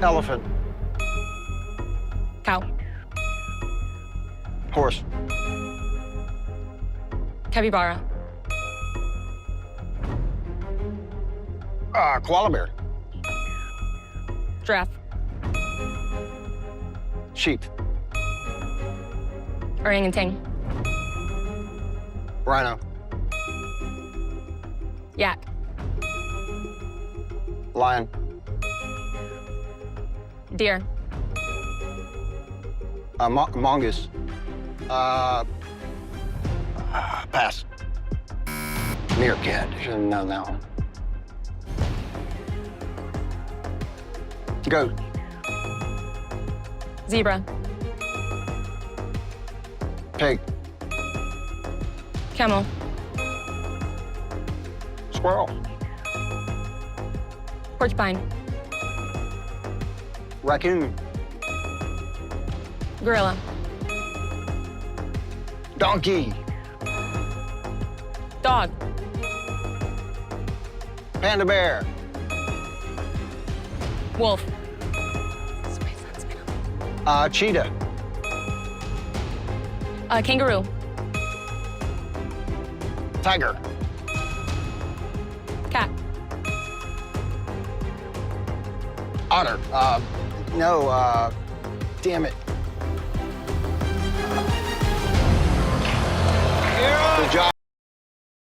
Elephant. Cow. Horse. Capybara. Koala bear. Giraffe. Sheep. Orangutan. Rhino. Yak. Lion. Deer. Mongoose. Pass. Meerkat. Should have known that one. Goat. Zebra. Pig. Camel. Squirrel. Porcupine. Raccoon. Gorilla. Donkey. Dog. Panda bear. Wolf. Cheetah. Kangaroo. Tiger. Cat. Otter. No, damn it. Good job.